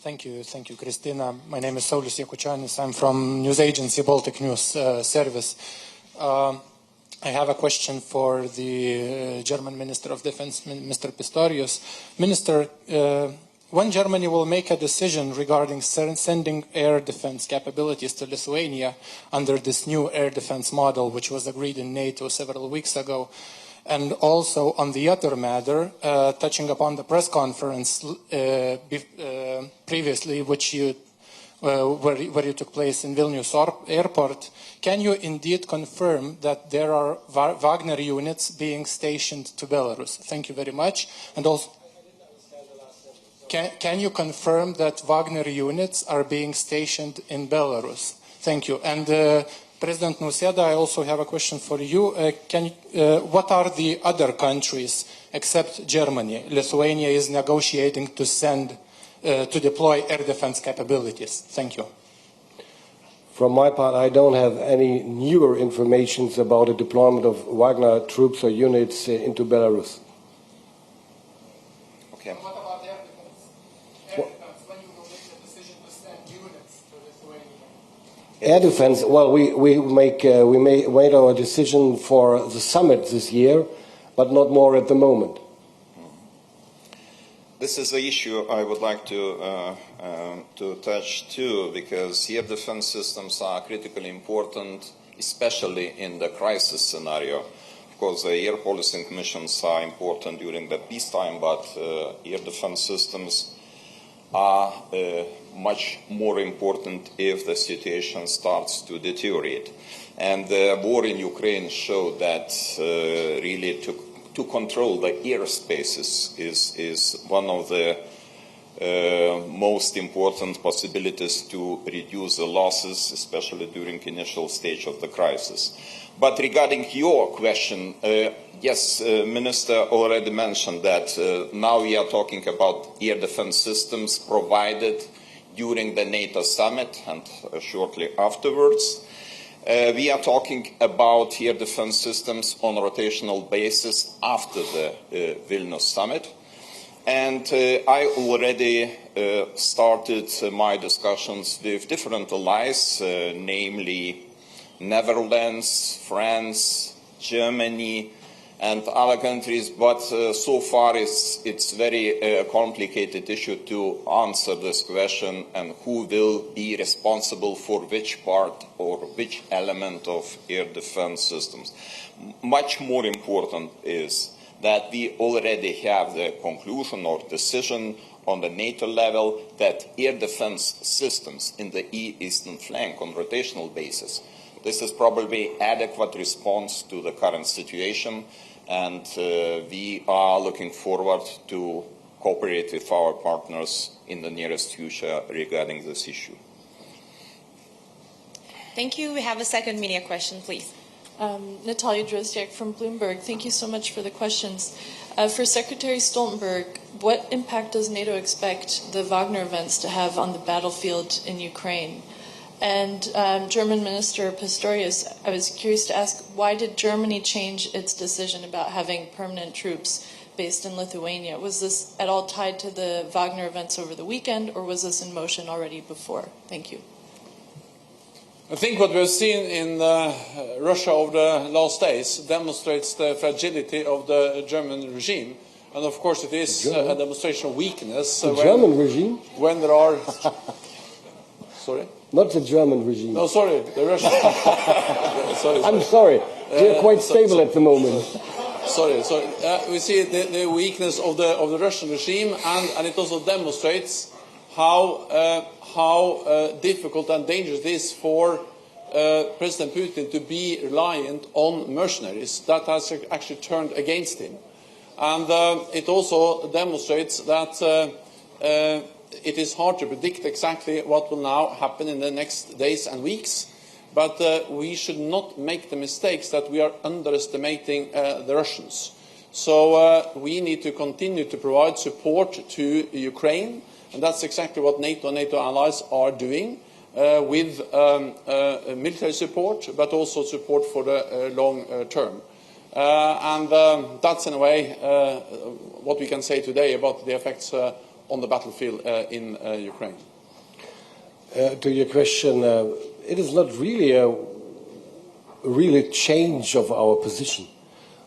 Thank you, Christina. My name is Saulis Jakučanis. I'm from news agency Baltic News Service. I have a question for the German Minister of Defense, Mr. Pistorius. Minister, when Germany will make a decision regarding sending air defense capabilities to Lithuania under this new air defense model, which was agreed in NATO several weeks ago, and also on the other matter, touching upon the press conference previously, which where you took place in Vilnius airport, can you indeed confirm that there are Wagner units being stationed to Belarus? Thank you very much. And also, can you confirm that Wagner units are being stationed in Belarus? Thank you. And President Nausėda, I also have a question for you. What are the other countries except Germany? Lithuania is negotiating to send, to deploy air defense capabilities. Thank you. From my part, I don't have any newer information about the deployment of Wagner troops or units into Belarus. Okay. What about air defense? Air defense, when you will make the decision to send units to Lithuania? Air defense, well, we made our decision for the summit this year, but not more at the moment. This is the issue I would like to touch too, because air defense systems are critically important, especially in the crisis scenario. Of course, the air policing missions are important during the peacetime, but air defense systems are much more important if the situation starts to deteriorate. And the war in Ukraine showed that really to control the airspaces is one of the most important possibilities to reduce the losses, especially during initial stage of the crisis. But regarding your question, yes, Minister already mentioned that now we are talking about air defense systems provided during the NATO summit and shortly afterwards. We are talking about air defense systems on a rotational basis after the Vilnius summit. And I already started my discussions with different allies, namely Netherlands, France, Germany, and other countries, but so far it's very complicated issue to answer this question and who will be responsible for which part or which element of air defense systems. Much more important is that we already have the conclusion or decision on the NATO level that air defense systems in the eastern flank on rotational basis, this is probably adequate response to the current situation, and we are looking forward to cooperate with our partners in the nearest future regarding this issue. Thank you. We have a second media question, please. Natalia Drozdiak from Bloomberg. Thank you so much for the questions. For Secretary Stoltenberg, what impact does NATO expect the Wagner events to have on the battlefield in Ukraine? And German Minister Pistorius, I was curious to ask, why did Germany change its decision about having permanent troops based in Lithuania? Was this at all tied to the Wagner events over the weekend, or was this in motion already before? Thank you. I think what we've seen in Russia over the last days demonstrates the fragility of the German regime. And of course it is a demonstration of weakness. The German regime? When there are... Sorry? Not the German regime. No, sorry, the Russian. sorry. I'm sorry. They're quite stable at the moment. Sorry. We see the weakness of the Russian regime, and it also demonstrates how difficult and dangerous it is for President Putin to be reliant on mercenaries. That has actually turned against him. And it also demonstrates that it is hard to predict exactly what will now happen in the next days and weeks. But we should not make the mistakes that we are underestimating the Russians. So we need to continue to provide support to Ukraine, and that's exactly what NATO and NATO allies are doing with military support, but also support for the long term. And that's in a way what we can say today about the effects on the battlefield in Ukraine? To your question, it is not really a change of our position.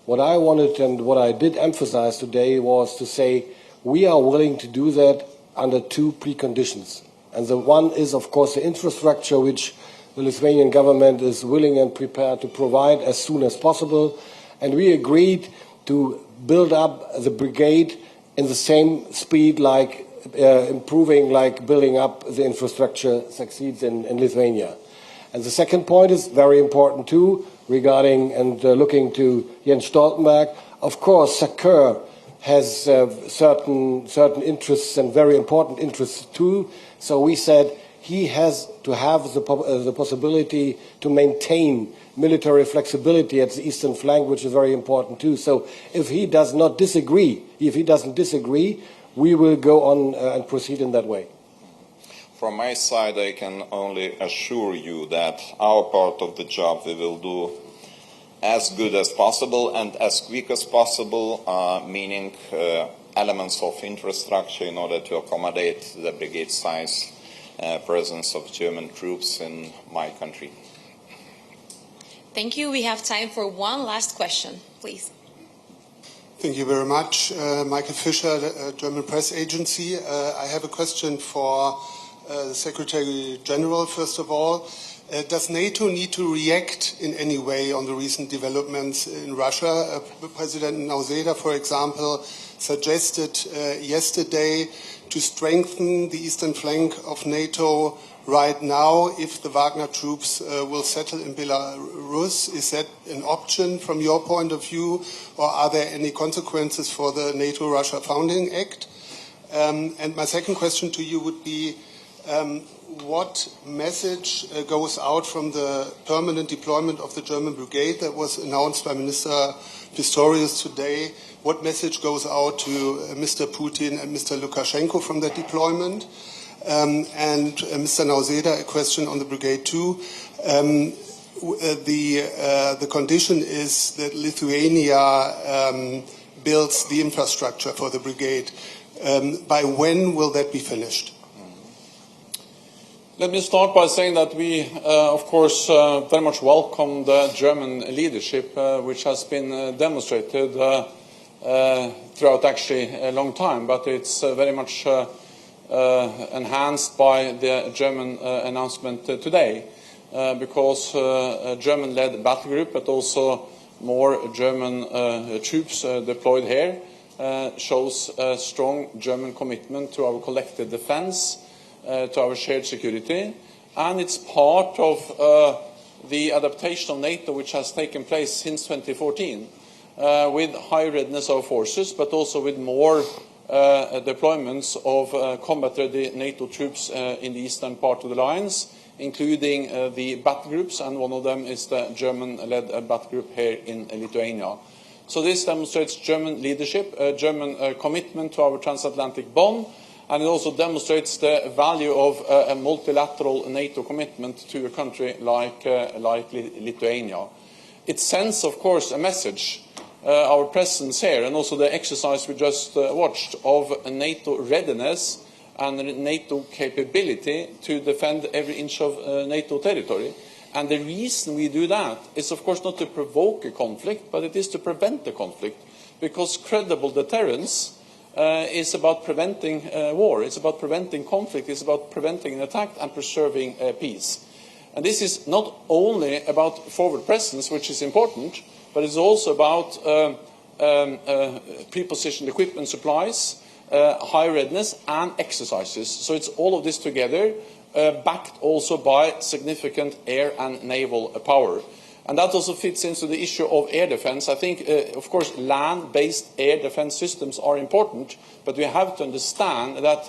What I wanted and what I did emphasize today was to say we are willing to do that under two preconditions. And the one is, of course, the infrastructure which the Lithuanian government is willing and prepared to provide as soon as possible. And we agreed to build up the brigade in the same speed like improving, like building up the infrastructure succeeds in Lithuania. And the second point is very important too, regarding and looking to Jens Stoltenberg. Of course, SACEUR has certain interests and very important interests too. So we said he has to have the possibility to maintain military flexibility at the eastern flank, which is very important too. So if he doesn't disagree, we will go on and proceed in that way. From my side, I can only assure you that our part of the job we will do as good as possible and as quick as possible, meaning elements of infrastructure in order to accommodate the brigade size presence of German troops in my country. Thank you. We have time for one last question, please. Thank you very much. Michael Fischer, German Press Agency. I have a question for the Secretary General, first of all. Does NATO need to react in any way on the recent developments in Russia? President Nausėda, for example, suggested yesterday to strengthen the eastern flank of NATO right now if the Wagner troops will settle in Belarus. Is that an option from your point of view, or are there any consequences for the NATO-Russia Founding Act? And my second question to you would be, what message goes out from the permanent deployment of the German brigade that was announced by Minister Pistorius today? What message goes out to Mr. Putin and Mr. Lukashenko from that deployment? And Mr. Nausėda, a question on the brigade too. The condition is that Lithuania builds the infrastructure for the brigade. By when will that be finished? Let me start by saying that we, of course, very much welcome the German leadership, which has been demonstrated throughout actually a long time, but it's very much enhanced by the German announcement today, because a German-led battle group, but also more German troops deployed here, shows a strong German commitment to our collective defense, to our shared security, and it's part of the adaptation of NATO which has taken place since 2014, with high readiness of forces, but also with more deployments of combat-ready NATO troops in the eastern part of the alliance, including the battle groups, and one of them is the German-led battle group here in Lithuania. So this demonstrates German leadership, German commitment to our transatlantic bond, and it also demonstrates the value of a multilateral NATO commitment to a country like Lithuania. It sends, of course, a message, our presence here, and also the exercise we just watched, of NATO readiness and NATO capability to defend every inch of NATO territory. And the reason we do that is, of course, not to provoke a conflict, but it is to prevent the conflict, because credible deterrence is about preventing war, it's about preventing conflict, it's about preventing an attack and preserving peace. And this is not only about forward presence, which is important, but it's also about pre-positioned equipment supplies, high readiness and exercises. So it's all of this together, backed also by significant air and naval power. And that also fits into the issue of air defense. I think, of course, land-based air defense systems are important, but we have to understand that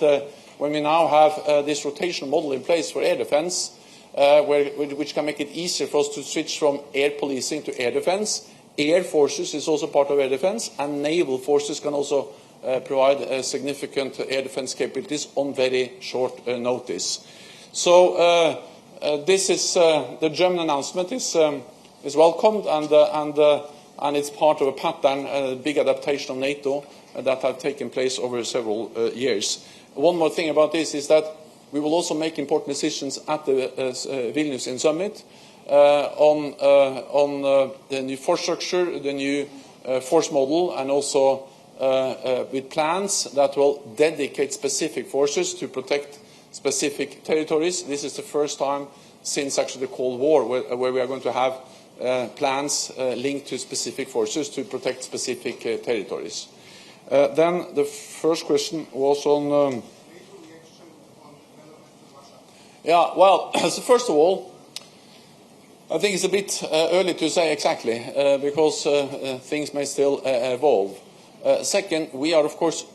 when we now have this rotational model in place for air defense, which can make it easier for us to switch from air policing to air defense, air forces is also part of air defense, and naval forces can also provide significant air defense capabilities on very short notice. So this is the German announcement is welcomed, and it's part of a pattern, a big adaptation of NATO that have taken place over several years. one more thing about this is that we will also make important decisions at the Vilnius in Summit on the new force structure, the new force model, and also with plans that will dedicate specific forces to protect specific territories. This is the first time since actually the Cold War where we are going to have plans linked to specific forces to protect specific territories. Then the first question was on... Yeah, well, so first of all, I think it's a bit early to say exactly because things may still evolve. Second, we are, of course,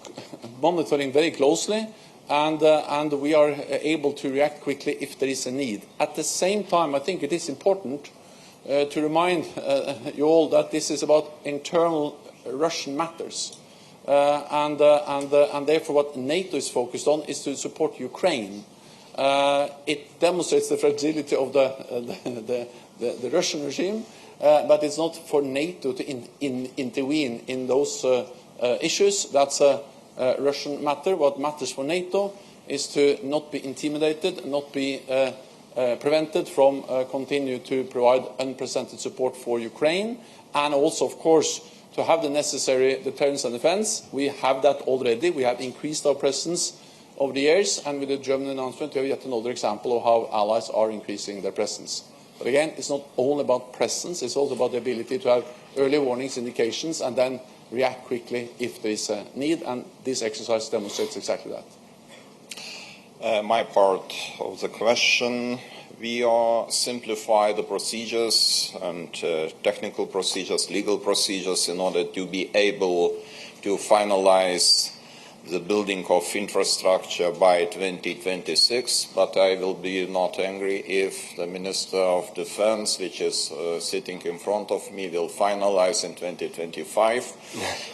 monitoring very closely, and we are able to react quickly if there is a need. At the same time, I think it is important to remind you all that this is about internal Russian matters. And therefore what NATO is focused on is to support Ukraine. It demonstrates the fragility of the Russian regime, but it's not for NATO to intervene in those issues. That's a Russian matter. What matters for NATO is to not be intimidated, not be prevented from continue to provide unprecedented support for Ukraine, and also, of course, to have the necessary deterrence and defense. We have that already. We have increased our presence over the years, and with the German announcement, we have yet another example of how allies are increasing their presence. But again, it's not only about presence, it's also about the ability to have early warnings, indications, and then react quickly if there is a need, and this exercise demonstrates exactly that. My part of the question, we are simplify the procedures and technical procedures, legal procedures in order to be able to finalize the building of infrastructure by 2026, but I will be not angry if the Minister of Defense, which is sitting in front of me, will finalize in 2025.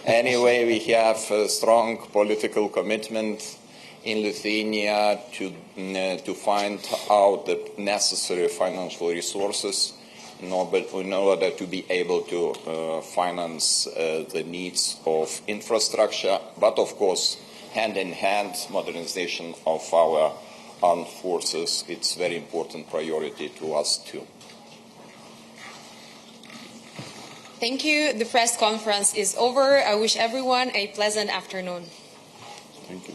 Anyway, we have a strong political commitment in Lithuania to find out the necessary financial resources in order to be able to finance the needs of infrastructure, but of course, hand in hand, modernization of our armed forces, it's a very important priority to us too. Thank you. The press conference is over. I wish everyone a pleasant afternoon. Thank you.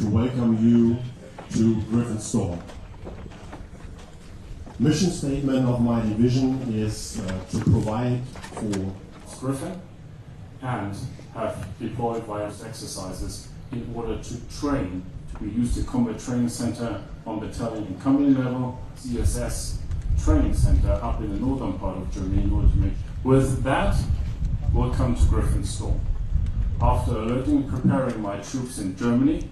Welcome you to Griffin Storm. Mission statement of my division is to provide for Griffin and have deployed various exercises in order to train. We use the Combat Training Center on battalion and company level, CSS Training Center up in the northern part of Germany in order to make. With that, we'll come to Griffin Storm. After alerting and preparing my troops in Germany,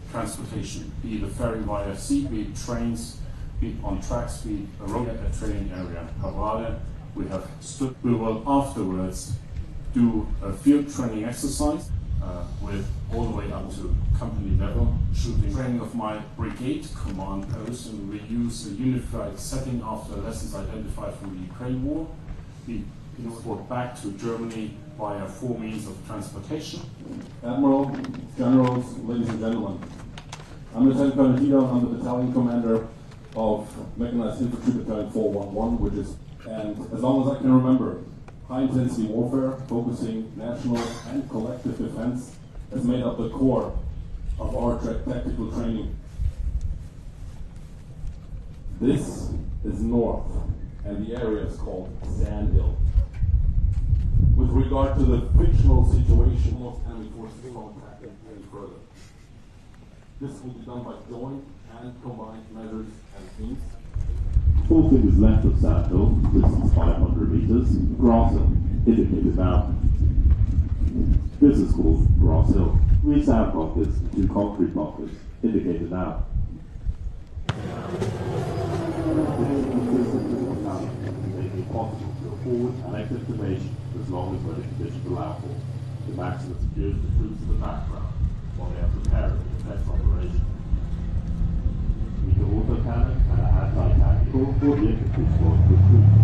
transportation, be it a ferry via sea, be it trains, be it on tracks, be it a road at a training area. Pabradė, we have stood. We will afterwards do a field training exercise with all the way up to company level, shooting training of my brigade command post, and we use a unified setting after lessons identified from the Ukraine war. We brought back to Germany via 4 means of transportation. Admiral, Generals, ladies and gentlemen, I'm Lieutenant Colonel Tito. I'm the battalion commander of Mechanized Infantry Battalion 411, which is, and as long as I can remember, high-intensity warfare, focusing national and collective defense, has made up the core of our tactical training. This is north, and the area is called Sand Hill. With regard to the fictional situation, most enemy forces won't attack any further. This will be done by joint and combined measures and means. 4 fingers left of Sand Hill, distance 500 meters, Grass Hill, indicated now. This is called Grass Hill. 3 sand bunkers, 2 concrete bunkers, indicated now. Make it possible to afford and exit information as long as weather conditions allow for. to maximum secure the troops in the background while they are preparing the defense operation. We can also cannon and an anti-tactical for the infantry squad with troops.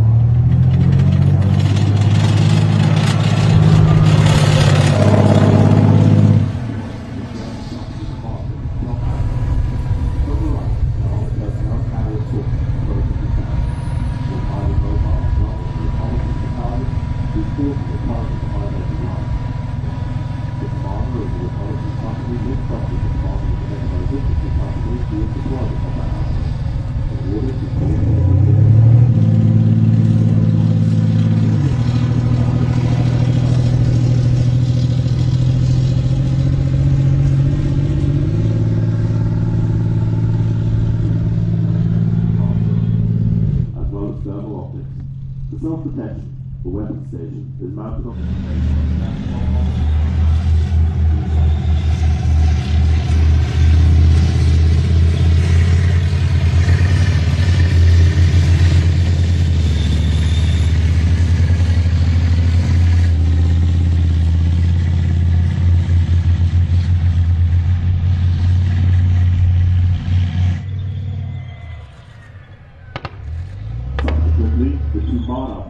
Self-protection, the weapon station, is mounted on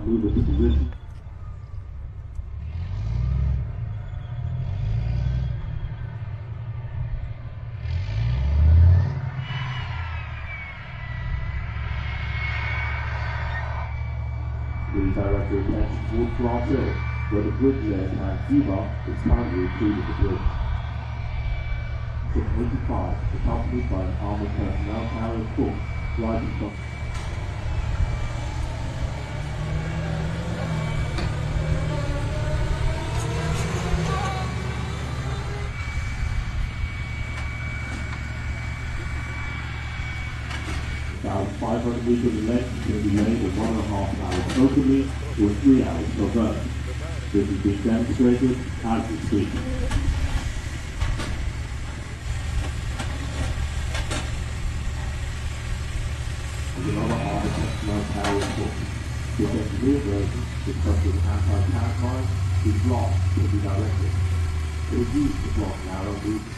move into position. Please direct your attention towards Glass Hill, where the Brigade tank Ziva is currently retrieving the bridge. Ship 85, accompanied by an armored personnel carrier corps, riding from about 500 meters in length can be made in 1.5 hours openly or 3 hours traverse. This is being demonstrated as we speak. There's another armored personnel carrier force. This engineer version is such an anti-tank line whose blast can be directed. It is used to block narrow movement.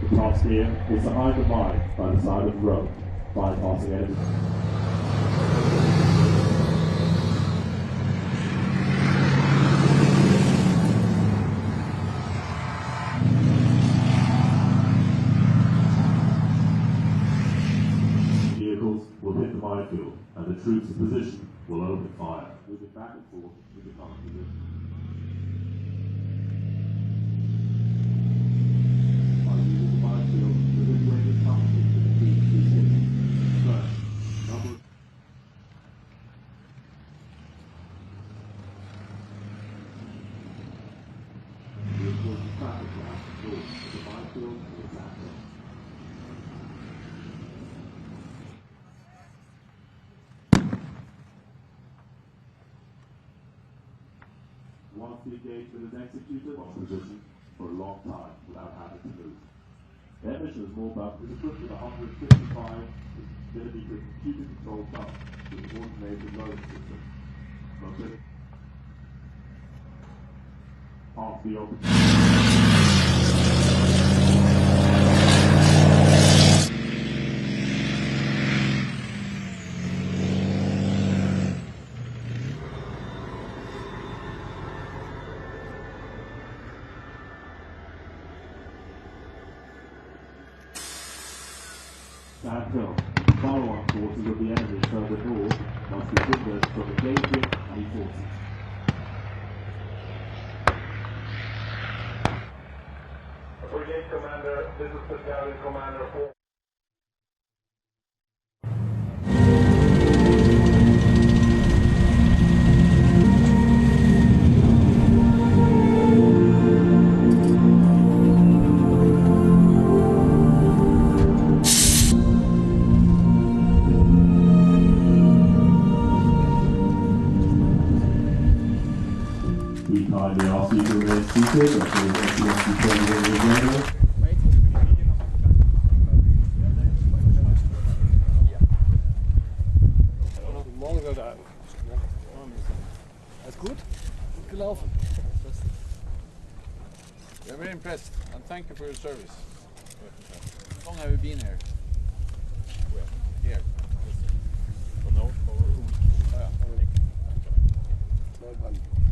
The task here is to hide the mine by the side of the road, bypassing enemy. Vehicles will hit the minefield, and the troops in position will open fire. Moving back and forth to the common position. Once the engagement is executed on position for a long time without having to move. Their mission is more about is equipped with 155 millimeter computer controlled guns with an automated loading system. Mobility. Half the open. Hill. Follow-on forces of the enemy further north must be hindered from engaging any forces. Brigade Commander, this is Battalion Commander 4. We kindly ask you to remain seated until the SES becomes available. Morgen soll da. Alles gut? Gut gelaufen. We're very impressed, and thank you for your service. How long have you been here? Here. Well done.